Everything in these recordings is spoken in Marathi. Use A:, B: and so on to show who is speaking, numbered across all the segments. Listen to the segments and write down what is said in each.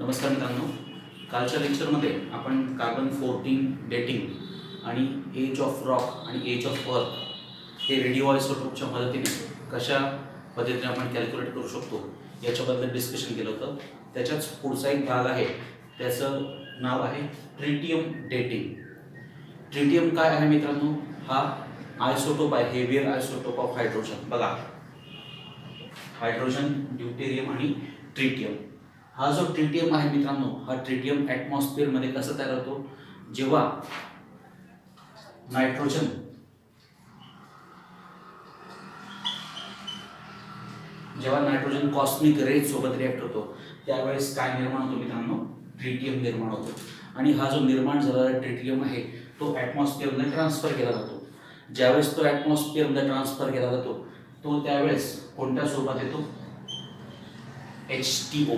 A: नमस्कार मित्रांनो, कालच्या लेक्चरमध्ये आपण कार्बन 14 डेटिंग आणि एज ऑफ रॉक आणि एज ऑफ अर्थ हे रेडिओ आयसोटोपच्या मदतीने कशा पद्धतीने आपण कॅल्क्युलेट करू शकतो याच्याबद्दल डिस्कशन केलं होतं. त्याच्याच पुढचा एक भाग आहे, त्याचं नाव आहे ट्रिटियम डेटिंग. ट्रिटियम काय आहे मित्रांनो? हा आयसोटोप आहे, हेवियर आयसोटोप ऑफ हायड्रोजन. बघा, हायड्रोजन, ड्यूटेरियम आणि ट्रिटियम. हा जो ट्रिटियम आहे मित्रांनो, हा ट्रिटियम ॲटमॉस्फिअरमध्ये कसा तयार होतो? जेव्हा नायट्रोजन कॉस्मिक रेज सोबत रिॲक्ट होतो त्यावेळेस काय निर्माण होतो मित्रांनो? ट्रिटियम निर्माण होतो. आणि हा जो निर्माण झालेला ट्रिटियम आहे तो ॲटमॉस्फिअरमध्ये ट्रान्सफर केला जातो. ज्यावेळेस तो ॲटमॉस्फिअरमध्ये ट्रान्सफर केला जातो तो त्यावेळेस कोणत्या स्वरूपात येतो? H2O.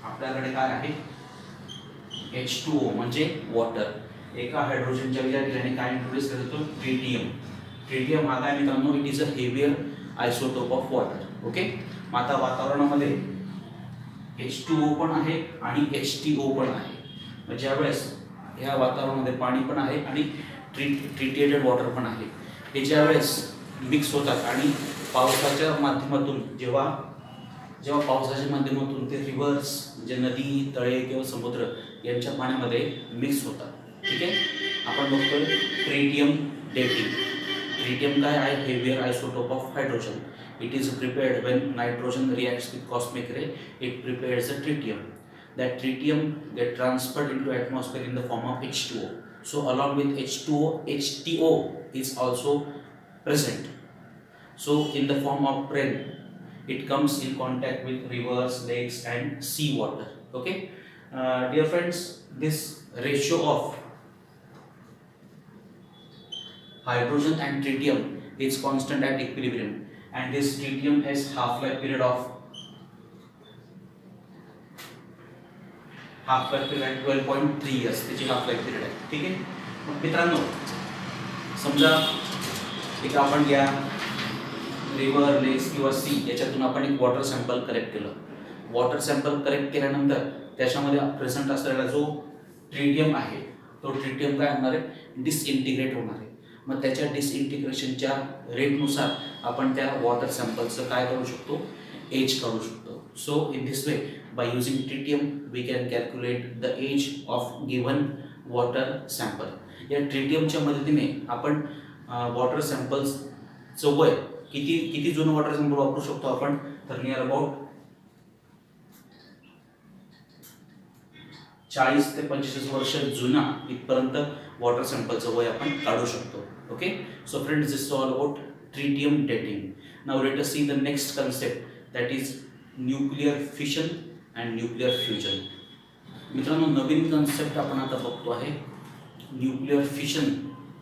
A: आपल्याकडे काय आहे? H2O म्हणजे वॉटर. एका हायड्रोजनच्या विचाराने काय इंट्रोड्यूस करतो? ट्रिटियम. ट्रिटियम हा काय मित्रांनो? It is a heavier isotope of water. Okay. आता वातावरणामध्ये H2O पण आहे आणि H2O पण आहे. ज्यावेळेस ह्या वातावरणामध्ये पाणी पण आहे आणि ट्रीटेड वॉटर पण आहे, हे ज्यावेळेस मिक्स होतात आणि पावसाच्या माध्यमातून जेव्हा पावसाच्या माध्यमातून ते रिव्हर्स म्हणजे नदी, तळे किंवा समुद्र यांच्या पाण्यामध्ये मिक्स होतात. ठीक आहे. आपण बघतोय ट्रिटियम डेटिंग. ट्रिटियम काय आहे? Heavier isotope of hydrogen. It is prepared when nitrogen reacts with cosmic ray, it prepares a tritium. That tritium get transferred into atmosphere in the form of H2O. So along with H2O, HTO is also present. So in the form of rain, it comes in contact with rivers, lakes and sea water. Okay. Dear friends, this ratio of hydrogen and tritium is constant at equilibrium, and this tritium has half-life period of 12.3 years. त्याची हाफ लाईफ पिरियड आहे. ठीक आहे. मग मित्रांनो, समजा एक आपण या रिव्हर, लेक्स किंवा सी याच्यातून आपण एक वॉटर सॅम्पल कलेक्ट केलं. वॉटर सॅम्पल कलेक्ट केल्यानंतर त्याच्यामध्ये प्रेझेंट असलेला जो ट्रिटियम आहे तो ट्रिटियम काय होणार आहे? डिसइंटिग्रेट होणार आहे. मग त्याच्या डिसइंटिग्रेशनच्या रेटनुसार आपण त्या वॉटर सॅम्पलचं काय करू शकतो? एज काढू शकतो. So in this way, by using tritium, we can calculate the age of given water sample. या ट्रिटियमच्या मदतीने आपण वॉटर सॅम्पल्सचं वय किती जुनं वॉटर सॅम्पल वापरू शकतो आपण? तर नियर अबाउट 40 ते 25 वर्ष जुना इथपर्यंत वॉटर सॅम्पलचं वय आपण काढू शकतो. Okay. So friends, this is all about tritium dating. Now let us see the next concept, that is nuclear fission and nuclear fusion. मित्रांनो, नवीन कन्सेप्ट आपण आता बघतो आहे न्यूक्लिअर फिशन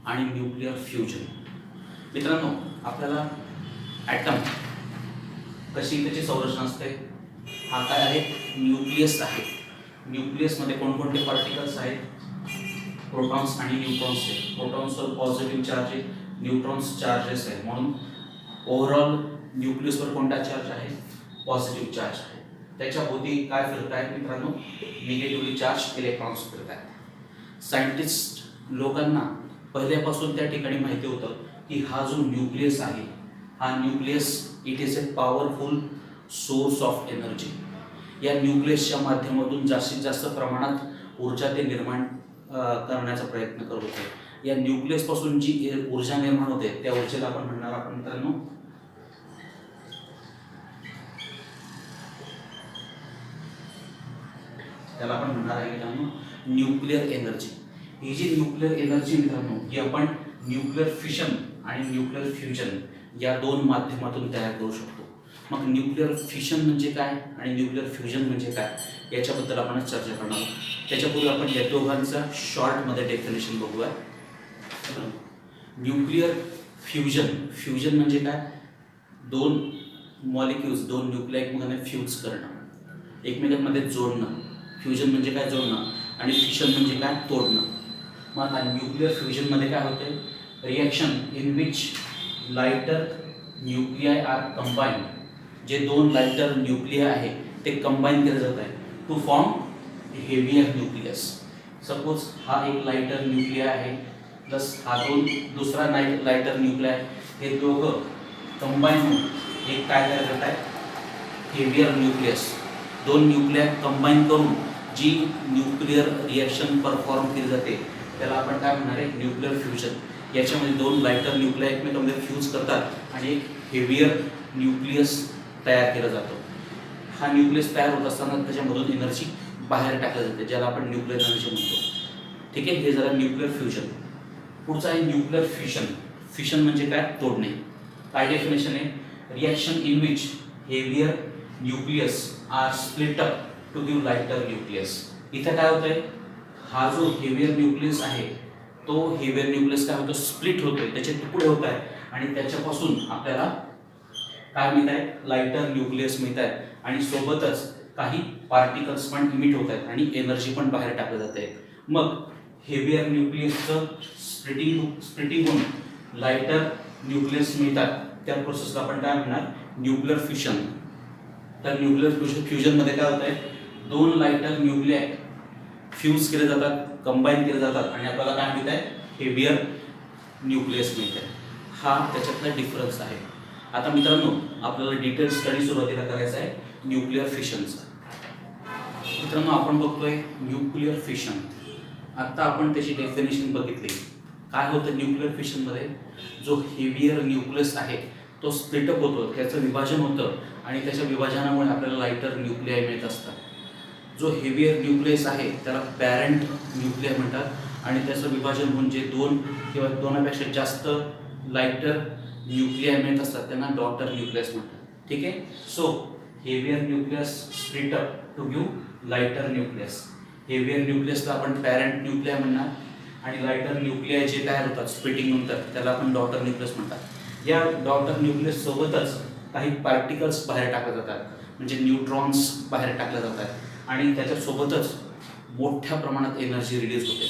A: आणि न्यूक्लिअर फ्युजन. मित्रांनो, आपल्याला ॲटम कशी त्याची संरचना असते? हा काय आहे? न्यूक्लियस आहे. न्यूक्लियसमध्ये कोणकोणते पार्टिकल्स आहेत? प्रोटॉन्स आणि न्यूट्रॉन्स आहेत. प्रोटॉन्सवर पॉझिटिव्ह चार्ज आहे, न्यूट्रॉन्स चार्जेस आहे. म्हणून ओव्हरऑल न्यूक्लियसवर कोणता चार्ज आहे? पॉझिटिव्ह चार्ज आहे. त्याच्या भोवती काय फिरत आहेत मित्रांनो? निगेटिव्हली चार्ज इलेक्ट्रॉन्स फिरत आहेत. सायंटिस्ट लोकांना पहिल्यापासून त्या ठिकाणी माहिती होतं की हा जो न्यूक्लियस आहे, हा nucleus it is a powerful source of energy. या न्यूक्लियसच्या माध्यमातून जास्तीत जास्त प्रमाणात ऊर्जा ते निर्माण करण्याचा प्रयत्न करत होते. या न्यूक्लियसपासून जी ऊर्जा निर्माण होते त्या ऊर्जेला आपण म्हणणार आपण मित्रांनो त्याला आपण म्हणणार आहे मित्रांनो न्यूक्लिअर एनर्जी. ही जी न्यूक्लिअर एनर्जी मित्रांनो, ही आपण न्यूक्लिअर फिशन आणि न्यूक्लिअर फ्युजन या दोन माध्यमातून तयार करू शकतो. मग न्यूक्लिअर फिशन म्हणजे काय आणि न्यूक्लिअर फ्युजन म्हणजे काय याच्याबद्दल आपण चर्चा करणार आहोत. त्याच्यापूर्वी आपण या दोघांचा शॉर्टमध्ये डेफिनेशन बघूया. न्यूक्लिअर फ्युजन म्हणजे काय? दोन मॉलिक्युल्स, दोन न्यूक्लिया एकमेकांना फ्यूज करणं, एकमेकांमध्ये जोडणं. फ्युजन म्हणजे काय? जोडणं. आणि फिशन म्हणजे काय? तोडणं. मग आता न्यूक्लिअर फ्युजनमध्ये काय होते? Reaction in which lighter nuclei are combined. जे दोन लाइटर न्यूक्लिया आहे ते कंबाईन केलं जात आहे. To form heavier nucleus. Suppose हा एक लाइटर न्यूक्लिया आहे प्लस हा दुसरा लाइटर न्यूक्लिया आहे. हे दोघं कंबाईन होऊन एक काय तयार करत आहे, हेवियर न्यूक्लियस. दोन न्यूक्लिया कंबाईन करून जी न्यूक्लिअर रिॲक्शन परफॉर्म केली जाते त्याला आपण काय म्हणणार आहे, न्यूक्लिअर फ्युजन. याच्यामध्ये दोन लाइटर न्यूक्लिया एकमेकांमध्ये फ्यूज करतात आणि एक हेवियर न्यूक्लियस तयार केला जातो. हा न्यूक्लियस तयार होत असताना त्याच्यामधून एनर्जी बाहेर टाकली जाते ज्याला आपण न्यूक्लिअर एनर्जी म्हणतो. ठीक आहे, हे झालं न्यूक्लिअर फ्युजन. पुढचं आहे न्यूक्लिअर फिशन. फिशन म्हणजे काय, तोडणे. काय डेफिनेशन आहे, reaction in which heavier nucleus are split up to give lighter nucleus. इथं काय होतंय, हा जो हेवियर न्यूक्लियस आहे तो हेवियर न्यूक्लियस काय होतो, स्प्लिट होतोय, त्याचे तुकडे होत आहे आणि त्याच्यापासून आपल्याला काय मिळत आहे, लाइटर न्यूक्लियस मिळत आहे आणि सोबतच काही पार्टिकल्स पण इमिट होत आहेत आणि एनर्जी पण बाहेर टाकली जाते. मग हेवियर न्यूक्लियसचं स्प्लिटिंग होऊन लाइटर न्यूक्लियस मिळतात. त्या प्रोसेसला आपण काय म्हणणार, न्यूक्लिअर फ्युजन. तर न्यूक्लिअर फ्युजनमध्ये काय होत आहे, दोन लाइटर न्यूक्लिया फ्यूज केले जातात, कंबाईन केले जातात आणि आपल्याला काय मिळत आहे, हेवियर न्यूक्लियस मिळत आहे. हा त्याच्यातला डिफरन्स आहे. आता मित्रांनो आपल्याला डिटेल स्टडी सुरुवातीला करायचा आहे न्यूक्लिअर फिशनचा. मित्रांनो आपण बघतोय न्यूक्लिअर फिशन. आता आपण त्याची डेफिनेशन बघितली. काय होतं न्यूक्लिअर फिशनमध्ये, जो हेवियर न्यूक्लियस आहे तो स्प्लिटअप होतो, त्याचं विभाजन होतं आणि त्याच्या विभाजनामुळे आपल्याला लाइटर न्यूक्लिया मिळत असतात. जो हेवियर न्यूक्लियस आहे त्याला पॅरेंट न्यूक्लिया म्हणतात आणि त्याचं विभाजन होऊन जे दोन किंवा दोनापेक्षा जास्त लाइटर न्यूक्लिया मिळत असतात त्यांना डॉटर न्यूक्लियस म्हणतात. ठीक आहे, so heavier nucleus split up to give lighter nucleus. Heavier न्यूक्लियसला आपण पॅरेंट न्यूक्लिया म्हणणार आणि लाइटर न्यूक्लिया जे तयार होतात स्प्लिटिंग नंतर त्याला आपण डॉटर न्यूक्लियस म्हणतात. या डॉटर न्यूक्लियस सोबतच काही पार्टिकल्स बाहेर टाकले जातात, म्हणजे न्यूट्रॉन्स बाहेर टाकले जातात आणि त्याच्यासोबतच मोठ्या प्रमाणात एनर्जी रिलीज होते.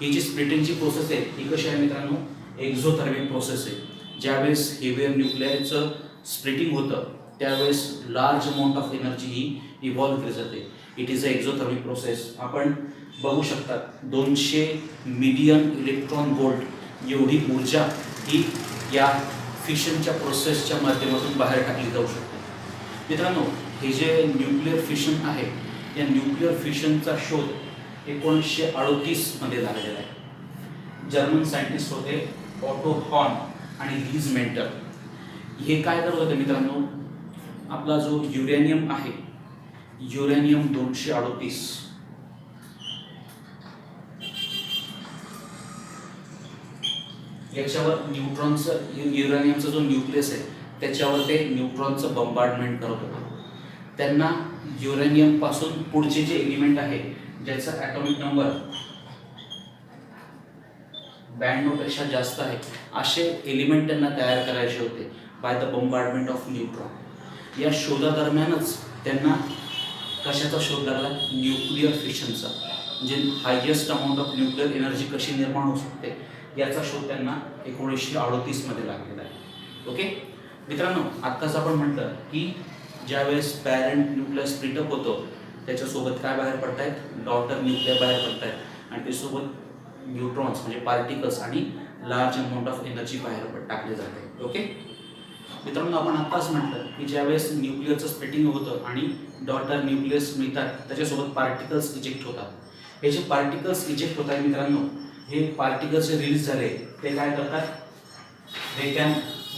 A: ही जी स्प्लिटिंगची प्रोसेस आहे ही कशी आहे मित्रांनो, एक्झोथर्मिक प्रोसेस आहे. ज्यावेळेस हेवियर न्यूक्लियाचं स्प्लिटिंग होतं त्यावेळेस large amount of energy he evolve केली जाते. It is a exothermic process. आपण बघू शकतात 200 मिलियन इलेक्ट्रॉन व्होल्ट एवढी ऊर्जा ही या फिशनच्या प्रोसेसच्या माध्यमातून बाहेर टाकली जाऊ शकते. मित्रांनो हे जे न्यूक्लिअर फिशन आहे या न्यूक्लिअर फिशनचा शोध 1938 मध्ये झालेला आहे. जर्मन सायंटिस्ट होते ऑटो हॉर्न आणि लीज मेंटर. हे काय करत होते मित्रांनो, आपला जो युरेनियम आहे, युरेनियम 238 याच्यावर न्यूट्रॉनचं, युरेनियमचा जो न्यूक्लियस आहे त्याच्यावर ते न्यूट्रॉनचं बंबार्डमेंट करत होते. त्यांना युरेनियम पासून पुढचे जे एलिमेंट आहे ज्याचा ॲटॉमिक नंबर 92 पेक्षा जास्त आहे असे एलिमेंट त्यांना तयार करायचे होते बाय द बंबार्डमेंट ऑफ न्यूट्रॉन. या शोधादरम्यानच त्यांना कशाचा शोध लागला, न्यूक्लिअर फिशनचा, म्हणजे highest amount of nuclear energy कशी निर्माण होऊ शकते याचा शोध त्यांना 1938 मध्ये लागलेला आहे. ओके मित्रांनो, आत्ताच आपण म्हटलं की ज्यावेळेस पॅरेंट न्यूक्लियस स्प्लिटअप होतो त्याच्यासोबत काय बाहेर पडत आहेत, डॉटर न्यूक्लिया बाहेर पडत आहेत आणि त्यासोबत न्यूट्रॉन्स म्हणजे पार्टिकल्स आणि लार्ज अमाऊंट ऑफ एनर्जी बाहेर टाकले जाते. ओके मित्रांनो, आपण आत्ताच म्हटलं की ज्यावेळेस न्यूक्लियरचं स्प्लिटिंग होतं आणि डॉटर न्यूक्लियस मिळतात त्याच्यासोबत पार्टिकल्स इजेक्ट होतात. हे जे पार्टिकल्स इजेक्ट होत आहे मित्रांनो, हे पार्टिकल्स जे रिलीज झाले ते काय करतात, they can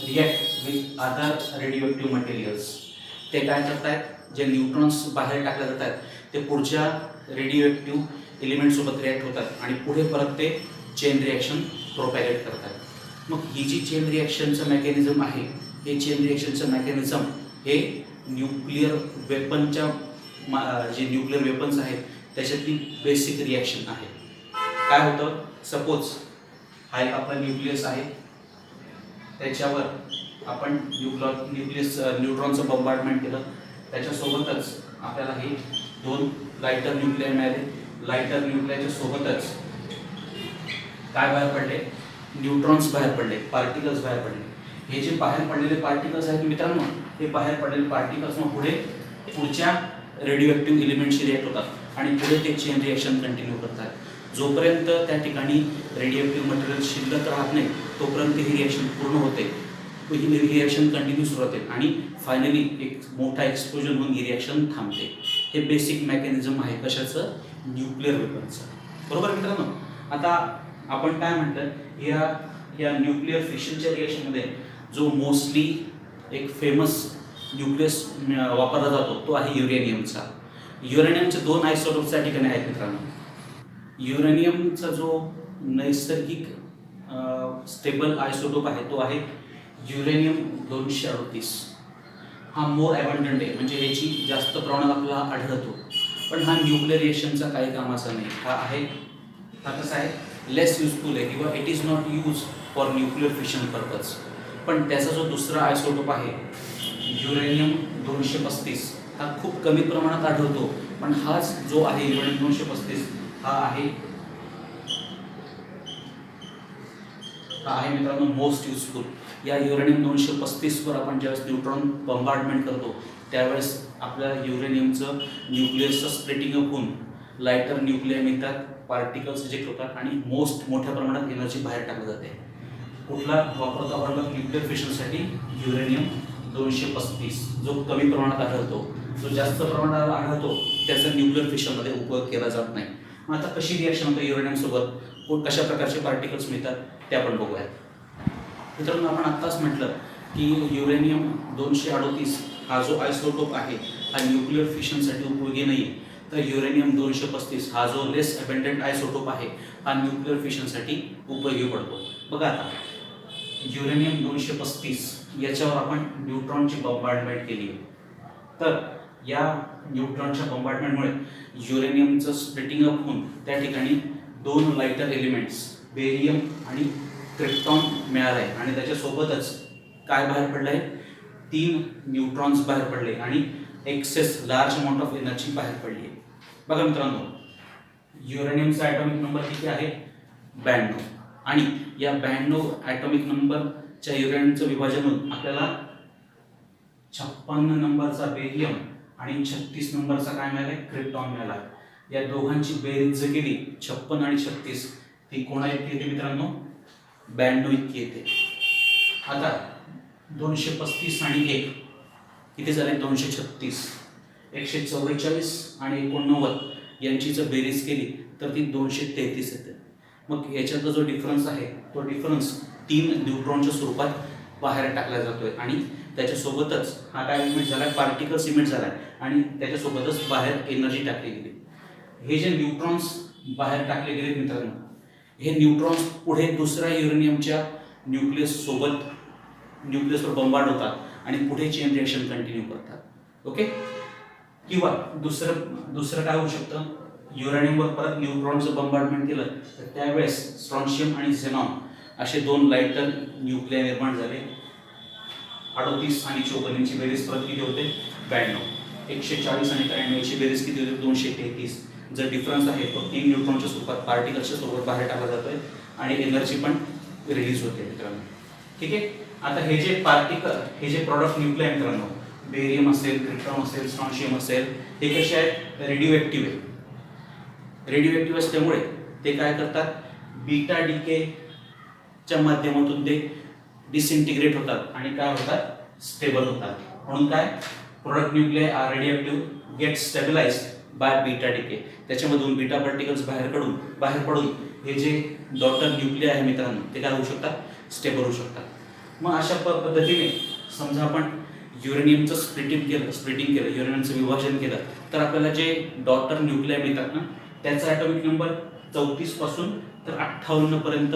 A: react with other radioactive materials. ते काय करतात, जे न्यूट्रॉन्स बाहेर टाकले जात आहेत ते पुढच्या रेडिओएक्टिव्ह एलिमेंटसोबत रिॲक्ट होतात आणि पुढे परत ते चेन रिॲक्शन प्रोपॅगेट करतात. मग ही जी चेन रिॲक्शनचं मेकॅनिझम आहे, हे चेन रिॲक्शनचं मेकॅनिझम हे न्यूक्लिअर वेपनच्या जे न्यूक्लिअर वेपन्स आहेत त्याच्यातली बेसिक रिॲक्शन आहे. काय होतं, सपोज हा एक आपला न्यूक्लियस आहे, त्याच्यावर आपण न्यूट्रॉनचं बंबार्डमेंट केलं, त्याच्यासोबतच आपल्याला हे दोन लाइटर न्यूक्लिया मिळाले. लाइटर न्यूक्लियाच्या सोबतच काय बाहेर पडले, न्यूट्रॉन्स बाहेर पडले, पार्टिकल्स बाहेर पडले. हे जे बाहेर पडलेले पार्टिकल्स आहेत मित्रांनो, हे बाहेर पडलेले पार्टिकल्स मग पुढच्या रेडिओ ॲक्टिव्ह एलिमेंटशी रिॲक्ट होतात आणि पुढे ते चेन रिॲक्शन कंटिन्यू करतात. जोपर्यंत त्या ठिकाणी रेडिओ ॲक्टिव्ह मटेरियल शिल्लक राहत नाही तोपर्यंत ही रिॲक्शन पूर्ण होते. ही रिॲक्शन कंटिन्यू सुरू होते आणि फायनली एक मोठा एक्सप्लोजन होऊन ही रिॲक्शन थांबते. हे बेसिक मेकॅनिझम आहे कशाचं, न्यूक्लिअर वेपनचं. बरोबर मित्रांनो. आता आपण काय म्हटलं, या न्यूक्लिअर फिशनच्या रिॲक्शनमध्ये जो मोस्टली एक फेमस न्यूक्लियस वापरला जातो तो आहे युरेनियमचा. युरेनियमचे 2 आयसोटोप्स त्या ठिकाणी आहेत मित्रांनो. युरेनियमचा जो नैसर्गिक स्टेबल आयसोटोप आहे तो आहे युरेनियम 238. हा मोर ॲबंडंट आहे, म्हणजे याची जास्त प्रमाणात आपल्याला आढळतो. पण हा न्यूक्लिअर रिएक्शनचा काही कामाचा नाही. हा कसा आहे, लेस युजफुल आहे किंवा it is not use for nuclear fission purpose. पण त्याचा जो दुसरा आयसोटोप आहे युरेनियम 235 हा खूप कमी प्रमाणात आढळतो. पण हाच जो आहे युरेनियम 235 हा आहे मित्रांनो मोस्ट युजफुल. या युरेनियम 235 वर आपण ज्यावेळेस न्यूट्रॉन बंबार्डमेंट करतो त्यावेळेस आपल्या युरेनियमचं न्यूक्लियसचं स्प्लिटिंग अप होऊन लायटर न्यूक्लियर मिळतात, पार्टिकल्स इजेक्ट होतात आणि मोठ्या प्रमाणात एनर्जी बाहेर टाकली जाते. कुठला वापरतो आपण न्यूक्लिअर फिशनसाठी, युरेनियम 235 जो कमी प्रमाणात आढळतो. जो जास्त प्रमाणात आढळतो त्याचा न्यूक्लिअर फिशनमध्ये उपयोग केला जात नाही. मग आता कशी रिॲक्शन होते युरेनियमसोबत, कशा प्रकारचे पार्टिकल्स मिळतात ते आपण बघूयात. मित्रांनो आपण आत्ताच म्हटलं की युरेनियम 238 हा जो आयसोटोप आहे हा न्यूक्लिअर फिशनसाठी उपयोगी नाही. तर युरेनियम 235 हा जो लेस अबंडंट आयसोटोप आहे हा न्यूक्लिअर फिशनसाठी उपयोगी पडतो. बघा आता युरेनियम 235 याच्यावर आपण न्यूट्रॉनची बंबार्डमेंट केली आहे. तर या न्यूट्रॉनच्या बंबार्डमेंटमुळे युरेनियमचं स्प्लिटिंग अप होऊन त्या ठिकाणी 2 लायटर एलिमेंट्स बेरियम आणि क्रिप्टॉन मिळाला आहे आणि त्याच्यासोबतच काय बाहेर पडलं आहे, 3 न्यूट्रॉन्स बाहेर पडले आणि excess large amount of energy बाहेर पडली आहे. बघा मित्रांनो युरेनियमचा ॲटॉमिक नंबर किती आहे, 92. आणि या 92 ॲटॉमिक नंबरच्या युरेनियमचं विभाजन होऊन आपल्याला 56 नंबरचा बेरियम आणि 36 नंबरचा काय मिळाला, क्रिप्टॉन मिळाला. या दोघांची बेरीज जर केली 56 आणि 36 ती कोणा इतकी येते मित्रांनो, 92 इतकी येते. आता 235 आणि 1 किती झाले, 236. 144 आणि 89 यांची जर बेरीज केली तर ती 233 येते. मग याच्यातला जो डिफरन्स आहे तो डिफरन्स 3 न्यूट्रॉनच्या स्वरूपात बाहेर टाकला जातोय आणि त्याच्यासोबतच हा काय इमिट झाला, पार्टिकल्स इमिट झाला आणि त्याच्यासोबतच बाहेर एनर्जी टाकली गेली. हे जे न्यूट्रॉन्स बाहेर टाकले गेले मित्रांनो, हे न्यूट्रॉन्स पुढे दुसऱ्या युरेनियमच्या न्यूक्लियसवर बंबार्ड होतात आणि पुढे चेन रिएक्शन कंटिन्यू करतात. ओके. किंवा दुसरं काय होऊ शकतं, युरेनियमवर परत न्यूट्रॉनचं बंबार्डमेंट केलं तर त्यावेळेस स्ट्रॉन्शियम आणि झेनॉन असे 2 लायटर न्यूक्लियर निर्माण झाले. 38 आणि 54 यांची बेरीज परत किती होते, 92. 140 आणि 93 याची बेरीज किती होते, 233. जर डिफरन्स आहे तो 3 न्यूट्रॉनच्या स्वरूपात पार्टिकल्सच्या स्वरूपात बाहेर टाकला जातोय आणि एनर्जी पण रिलीज होते मित्रांनो. ठीक आहे. आता हे जे प्रॉडक्ट न्यूक्लियर मित्रांनो, बेरियम असेल, क्रिप्टॉन असेल, स्ट्रॉन्शियम असेल, हे कसे आहेत, रेडिओ ॲक्टिव्ह आहे. रेडिओ ॲक्टिव्ह असल्यामुळे ते काय करतात, बीटा डिकेच्या माध्यमातून ते डिसइंटिग्रेट होतात आणि काय होतात, स्टेबल होतात. म्हणून काय, product nuclear are radioactive get stabilised by beta decay. त्याच्यामधून बीटा पार्टिकल्स बाहेर पडून हे जे डॉटर न्यूक्लियर आहे मित्रांनो ते काय होऊ शकतात, स्टेबल होऊ शकतात. मग अशा पद्धतीने समजा आपण युरेनियमचं स्प्लिटिंग केलं, युरेनियमचं विभाजन केलं तर आपल्याला जे डॉटर न्यूक्लियर मिळतात ना त्याचा ॲटॉमिक नंबर 34 पासून तर 58 पर्यंत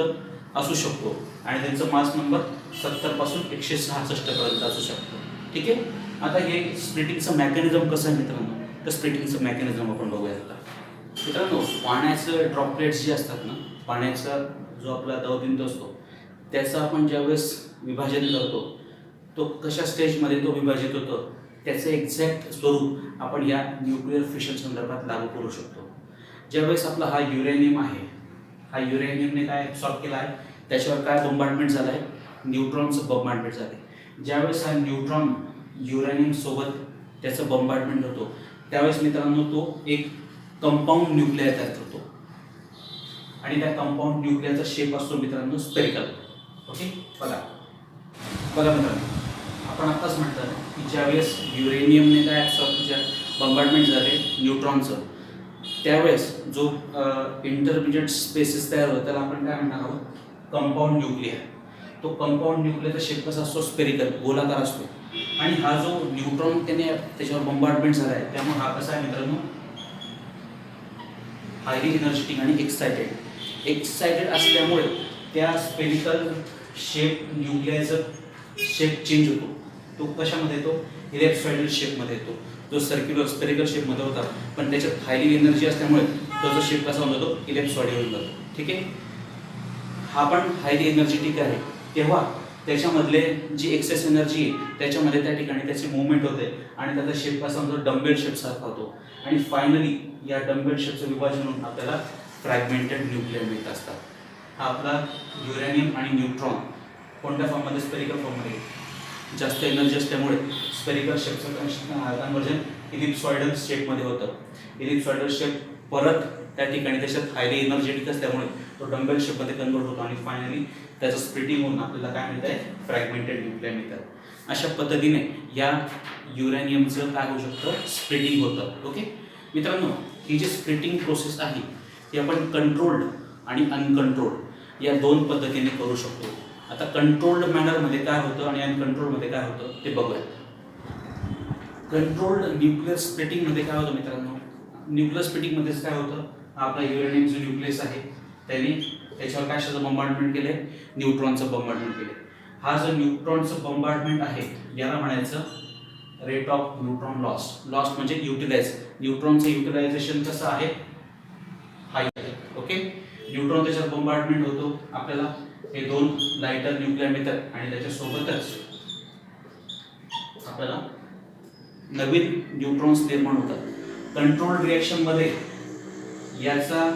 A: असू शकतो आणि त्यांचं मास नंबर 70 पासून 166 पर्यंत असू शकतो. ठीक आहे. आता हे स्प्लिटिंगचं मेकॅनिझम कसं आहे मित्रांनो, तर स्प्लिटिंगचं मेकॅनिझम आपण बघूया. आता मित्रांनो पाण्याचं ड्रॉपलेट्स जे असतात ना, पाण्याचा जो आपला दवबिंदू असतो त्याचं आपण ज्यावेळेस विभाजन करतो तो कशा स्टेजमध्ये तो विभाजित होतो त्याचं एक्झॅक्ट स्वरूप आपण या न्यूक्लिअर फिशन संदर्भात लागू करू शकतो. ज्यावेळेस आपला हा युरेनियम आहे, हा युरेनियमने काय ॲब्सॉर्ब केला आहे, त्याच्यावर काय बंबार्डमेंट झालं आहे, न्यूट्रॉनचं बंबार्डमेंट झालं आहे. ज्यावेळेस हा न्यूट्रॉन युरेनियम सोबत त्याचं बंबार्डमेंट होतो त्यावेळेस मित्रांनो तो एक कंपाऊंड न्यूक्लियर तयार करतो आणि त्या कंपाऊंड न्यूक्लियरचा शेप असतो मित्रांनो स्पेरिकल. ओके, बघा मित्रांनो, आपण आताच म्हटलं की ज्यावेळेस युरेनियमने काय बंबार्डमेंट झाले न्यूट्रॉनचं, त्यावेळेस जो इंटरमिजिएट स्पेसिस तयार होतो त्याला आपण काय म्हणणार आहोत, कंपाऊंड न्यूक्लियर. तो कंपाऊंड न्यूक्लियरचा शेप कसा असतो, स्पेरिकल, गोलाकार असतो. आणि हा जो न्यूट्रॉन त्याच्यावर बंबार्डमेंट झाला आहे त्यामुळे हा कसा आहे मित्रांनो, हायली एनर्जेटिक आणि एक्साइटेड असल्यामुळे त्या स्पेरिकल शेप न्यूक्लियरचा शेप चेंज होतो. तो कशामध्ये येतो, इलेप्सॉइडल शेपमध्ये येतो. जो सर्क्युलर स्पेरिकल शेपमध्ये होता पण त्याच्यात हायली एनर्जी असल्यामुळे तो जो शेप कसा होऊन जातो, इलेप्सॉइड होऊन जातो. ठीक आहे, हा पण हायली एनर्जेटिक आहे तेव्हा त्याच्यामधले जी एक्सेस एनर्जी आहे त्याच्यामध्ये त्या ठिकाणी त्याची मुवमेंट होते आणि त्याचा शेप कसा होतो, डम्बेल शेप सारखा होतो. आणि फायनली या डम्बेल शेपचं विभाजन होऊन आपल्याला फ्रॅगमेंटेड न्यूक्लियर मिळत असतात. हा आपला युरेनियम आणि न्यूट्रॉन कोणत्या फॉर्ममध्ये, स्पेरिकल फॉर्ममध्ये. जास्त एनर्जी असल्यामुळे स्पेरिकल शेपचं कन्वर्जन इलिप्सॉइडल शेपमध्ये होतं. इलिप्सॉइडल शेप परत त्या ठिकाणी त्याच्यात हायली एनर्जेटिक असल्यामुळे तो डम्बेल शेपमध्ये कन्वर्ट होतो आणि फायनली त्याचं स्प्लिटिंग होऊन आपल्याला काय मिळत आहे, फ्रॅगमेंटेड न्यूक्लियर मिळतात. अशा पद्धतीने या युरेनियमचं काय होऊ शकतं, स्प्लिटिंग होतं. ओके मित्रांनो, ही जी स्प्लिटिंग प्रोसेस आहे ती आपण कंट्रोल्ड आणि अनकंट्रोल्ड या दोन पद्धतीने करू शकतो. आता कंट्रोल्ड मॅनरमध्ये काय होतं आणि अनकंट्रोल्डमध्ये काय होतं ते बघूया. कंट्रोल्ड न्यूक्लियर स्प्लिटिंगमध्ये काय होतं मित्रांनो, न्यूक्लियर स्प्लिटिंगमध्येच काय होतं, आपला युरेनियम जो न्यूक्लियस आहे त्याच्यावर कशाचं बंबार्डमेंट केलंय, न्यूट्रॉनचं बंबार्डमेंट केलंय. हा जो न्यूट्रॉनचं बंबार्डमेंट आहे याला म्हणायचं rate of neutron lost. Lost म्हणजे युटिलाइज. न्यूट्रॉनचं युटिलायझेशन कसं आहे, हाय आहे. ओके, न्यूट्रॉन त्याच्यात बंबार्डमेंट होतो, आपल्याला हे दोन लाइटर न्यूक्लियर मिळतात आणि त्याच्यासोबतच आपल्याला नवीन न्यूट्रॉन्स निर्माण होतात. कंट्रोल रिएक्शनमध्ये याचा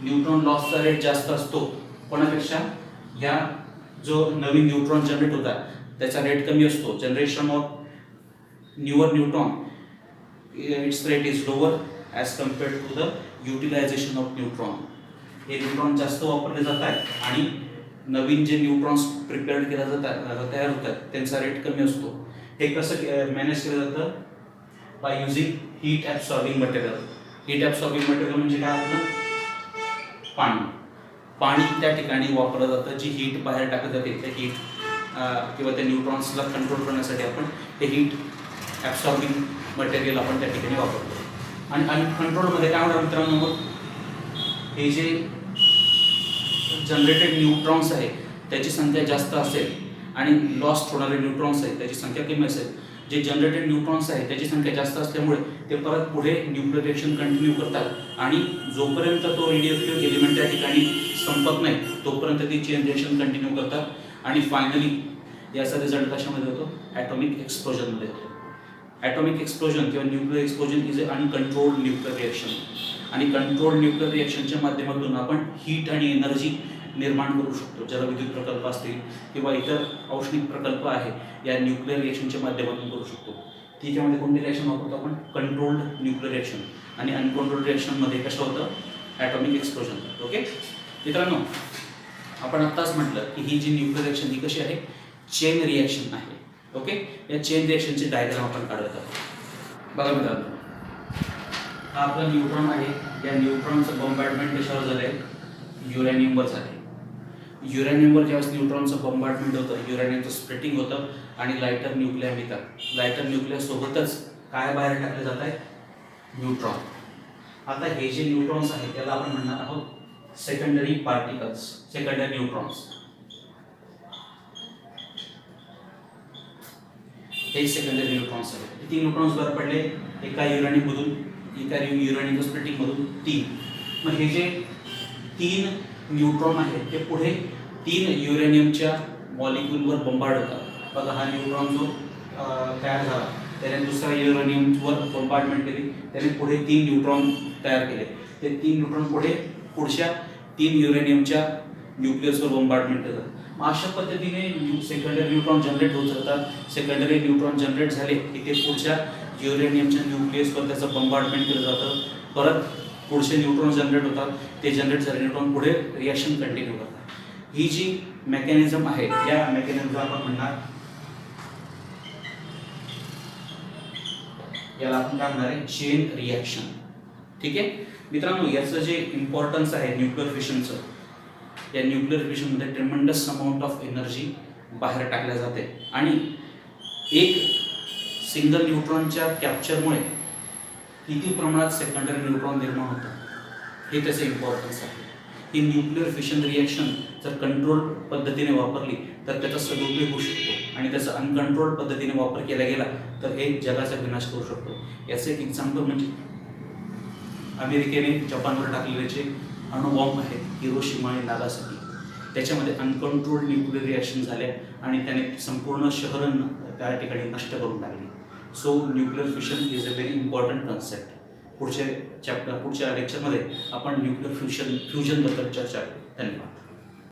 A: न्यूट्रॉन लॉसचा रेट जास्त असतो कोणापेक्षा, या जो नवीन न्यूट्रॉन जनरेट होतात त्याचा रेट कमी असतो. Generation of newer neutron its rate is lower as compared to the utilisation of neutron. हे न्यूट्रॉन जास्त वापरले जातात आणि नवीन जे न्यूट्रॉन्स प्रिपेअर्ड केला जातात तयार होतात त्यांचा रेट कमी असतो. हे कसं मॅनेज केलं जातं, by using heat absorbing material. Heat absorbing material म्हणजे काय होतं, पाणी त्या ठिकाणी वापरलं जातं. जी हीट बाहेर टाकत जाते त्या हीट किंवा त्या न्यूट्रॉन्सला कंट्रोल करण्यासाठी आपण हे हीट ॲब्सॉर्बिंग मटेरियल आपण त्या ठिकाणी वापरतो. आणि अनकंट्रोलमध्ये काय होणार मित्रांनो, मग हे जे जनरेटेड न्यूट्रॉन्स आहे त्याची संख्या जास्त असेल आणि लॉस्ट होणारे न्यूट्रॉन्स आहेत त्याची संख्या कमी असेल. जे जनरेटेड न्यूट्रॉन्स आहे त्याची संख्या जास्त असल्यामुळे ते परत पुढे न्यूक्लियर रिएक्शन कंटिन्यू करतात आणि जोपर्यंत तो रेडिओएक्टिव्ह एलिमेंट त्या ठिकाणी संपत नाही तोपर्यंत ती चेन रिएक्शन कंटिन्यू करतात आणि फायनली याचा रिझल्ट कशामध्ये होतो, ॲटॉमिक एक्सप्लोजनमध्ये होतो. ॲटॉमिक एक्सप्लोजन किंवा nuclear explosion is a uncontrolled nuclear reaction. आणि कंट्रोल्ड न्यूक्लियर रिएक्शनच्या माध्यमातून आपण हीट आणि एनर्जी निर्माण करू शकतो. ज्याला विद्युत प्रकल्प असतील किंवा इतर औष्णिक प्रकल्प आहे या न्यूक्लियर रिएक्शनच्या माध्यमातून करू शकतो. त्याच्यामध्ये कोणती रिएक्शन वापरतो आपण, कंट्रोल्ड न्यूक्लियर रिएक्शन. आणि अनकंट्रोल्ड रिएक्शनमध्ये कसं होतं, ॲटॉमिक एक्सप्लोजन. ओके मित्रांनो, आपण आत्ताच म्हटलं की ही जी न्यूक्लियर रिएक्शन ही कशी आहे, चेन रिएक्शन आहे. ओके, या चेन रिएक्शनची डायग्राम आपण काढत आहोत. बघा मित्रांनो, हा आपला न्यूट्रॉन आहे. या न्यूट्रॉनचं बंबार्डमेंट कशावर झालं आहे, युरेनियमवर झालं आहे. युरेनियमवर ज्यावेळेस न्यूट्रॉनचं बंबार्डमेंट होतं, युरेनियमचं स्प्लिटिंग होतं आणि लायटर न्यूक्लियर मिळतात. लायटर न्यूक्लियर सोबतच काय बाहेर टाकले जात आहे, न्यूट्रॉन. आता हे जे न्यूट्रॉन्स आहेत त्याला आपण म्हणणार आहोत सेकंडरी पार्टिकल्स, सेकंडरी न्यूट्रॉन्स. हे सेकंडरी न्यूट्रॉन्स आहेत. किती न्यूट्रॉन्स बाहेर पडले, एका युरेनियममधून, एका युरेनियमच्या स्प्लिटिंगमधून 3. मग हे जे 3 न्यूट्रॉन आहेत ते पुढे 3 युरेनियमच्या मॉलिक्यूलवर बंबार्ड होतात. बघा, हा न्यूट्रॉन जो तयार झाला त्याने दुसऱ्या युरेनियमवर बंबार्डमेंट केली, त्याने पुढे 3 न्यूट्रॉन तयार केले. ते 3 न्यूट्रॉन पुढे पुढच्या 3 युरेनियमच्या न्यूक्लियसवर बंबार्डमेंट करतात. अशा पद्धतीने सेकंडरी न्यूट्रॉन जनरेट होत जातात. सेकंडरी न्यूट्रॉन जनरेट झाले की ते पुढच्या युरेनियमच्या न्यूक्लियसवर त्याचं बंबार्डमेंट केलं जातं, परत पुढचे न्यूट्रॉन जनरेट होतात, ते जनरेट झाले न्यूट्रॉन पुढे रिॲक्शन कंटिन्यू करतात. ही जी मेकॅनिझम आहे या मेकॅनिझमला आपण म्हणणार, याला आपण काय म्हणणार आहे, चेन रिॲक्शन. ठीक आहे मित्रांनो, याचं जे इम्पॉर्टन्स आहे न्यूक्लिअर फिशनचं, या न्यूक्लिअर फिशनमध्ये ट्रेमेंडस अमाऊंट ऑफ एनर्जी बाहेर टाकल्या जाते आणि एक सिंगल न्यूट्रॉनच्या कॅप्चरमुळे किती प्रमाणात सेकंडरी न्यूट्रॉन निर्माण होतात हे त्याचं इम्पॉर्टन्स आहे. ही न्यूक्लिअर फिशन रिॲक्शन जर कंट्रोल पद्धतीने वापरली तर त्याचा सदुपयोग होऊ शकतो आणि त्याचा अनकंट्रोल पद्धतीने वापर केला गेला तर हे जगाचा विनाश करू शकतो. याचं एक एक्झाम्पल म्हणजे अमेरिकेने जपानवर टाकलेले जे अणुबॉम्ब आहेत हिरोशिमा आणि नागासाकी, त्याच्यामध्ये अनकंट्रोल्ड न्यूक्लिअर रिॲक्शन झाल्या आणि त्याने संपूर्ण शहर त्या ठिकाणी नष्ट करून टाकली. So nuclear fission is a very important concept. पुढच्या लेक्चरमध्ये आपण न्यूक्लिअर फ्युजनबद्दल चर्चा करू. धन्यवाद.